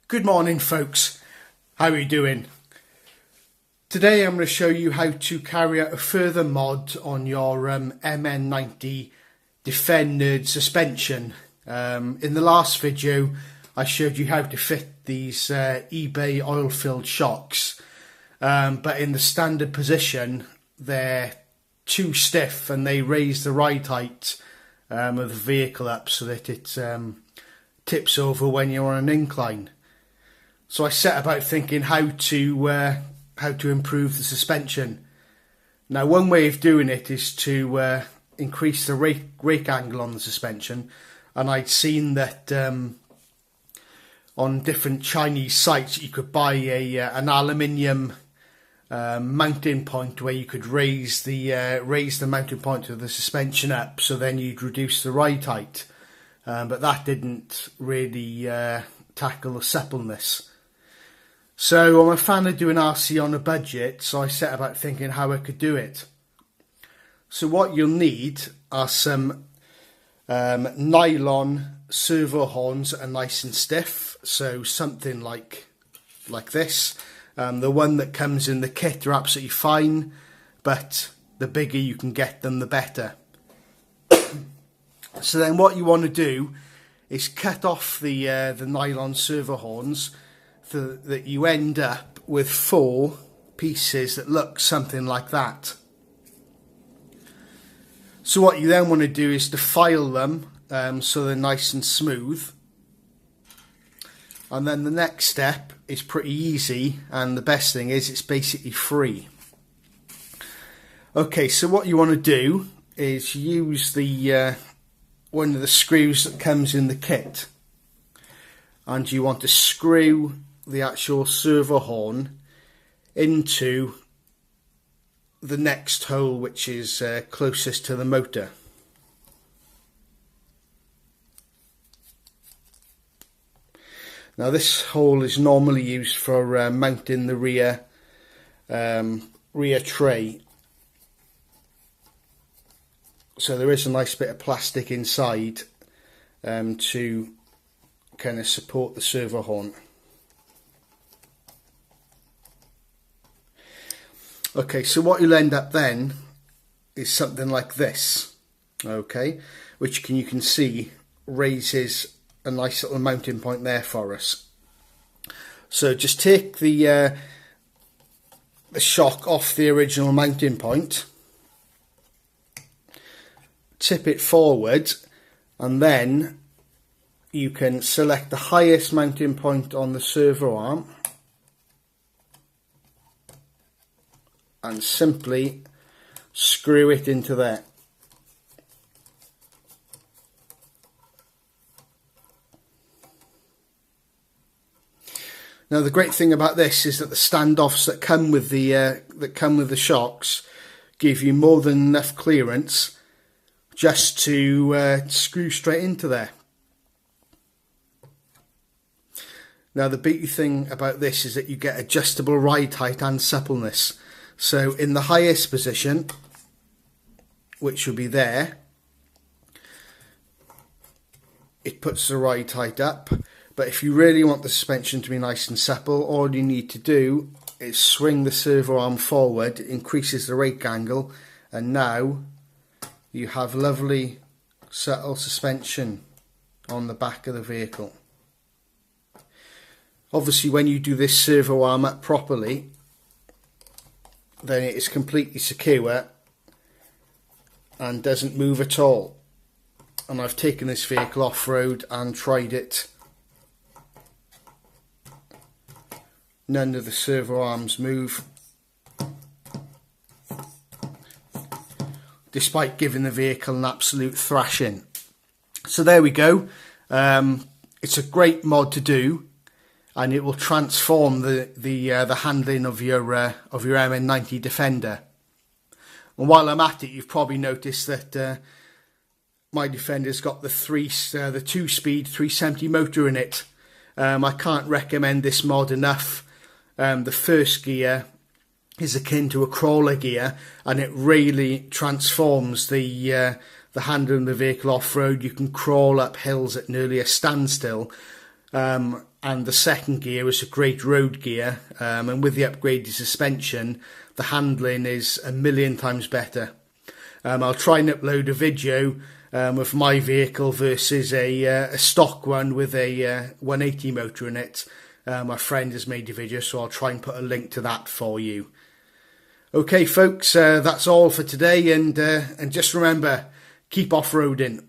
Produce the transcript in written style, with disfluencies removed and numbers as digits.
Good morning, folks. How are you doing? Today I'm going to show you how to carry out a further mod on your MN90 Defender suspension. In the last video I showed you how to fit these eBay oil-filled shocks, but in the standard position they're too stiff and they raise the ride height of the vehicle up so that it tips over when you're on an incline. So I set about thinking how to improve the suspension. Now, one way of doing it is to increase the rake angle on the suspension, and I'd seen that on different Chinese sites you could buy an aluminium mounting point where you could raise the mounting point of the suspension up, so then you'd reduce the ride height. But that didn't really tackle the suppleness. So I'm a fan of doing RC on a budget, so I set about thinking how I could do it. So what you'll need are some nylon servo horns that are nice and stiff, so something like this. The one that comes in the kit are absolutely fine, but the bigger you can get them, the better. So then what you want to do is cut off the nylon servo horns so that you end up with 4 pieces that look something like that. So what you then want to do is to file them so they're nice and smooth. And then the next step is pretty easy, and the best thing is it's basically free. Okay, so what you want to do is use the one of the screws that comes in the kit, and you want to screw the actual servo horn into the next hole, which is closest to the motor. Now this hole is normally used for mounting the rear tray. So there is a nice bit of plastic inside to kind of support the servo horn. Okay, so what you'll end up then is something like this, okay, which you can see raises a nice little mounting point there for us. So just take the shock off the original mounting point, tip it forward, and then you can select the highest mounting point on the servo arm and simply screw it into there. Now the great thing about this is that the standoffs that come with the shocks give you more than enough clearance just to screw straight into there. Now the beauty thing about this is that you get adjustable ride height and suppleness. So in the highest position, which will be there, it puts the ride height up. But if you really want the suspension to be nice and supple, all you need to do is swing the servo arm forward, it increases the rake angle, and now you have lovely subtle suspension on the back of the vehicle. Obviously when you do this servo arm up properly, then it is completely secure and doesn't move at all. And I've taken this vehicle off-road and tried it. None of the servo arms move, despite giving the vehicle an absolute thrashing. So there we go. It's a great mod to do, and it will transform the handling of your MN90 Defender. And while I'm at it, you've probably noticed that my Defender's got the 2-speed 370 motor in it. I can't recommend this mod enough. The first gear is akin to a crawler gear, and it really transforms the handling of the vehicle off-road. You can crawl up hills at nearly a standstill, and the second gear is a great road gear, and with the upgraded suspension the handling is a million times better. I'll try and upload a video of my vehicle versus a stock one with a 180 motor in it. My friend has made a video, so I'll try and put a link to that for you. Okay folks, that's all for today, and just remember, keep off-roading.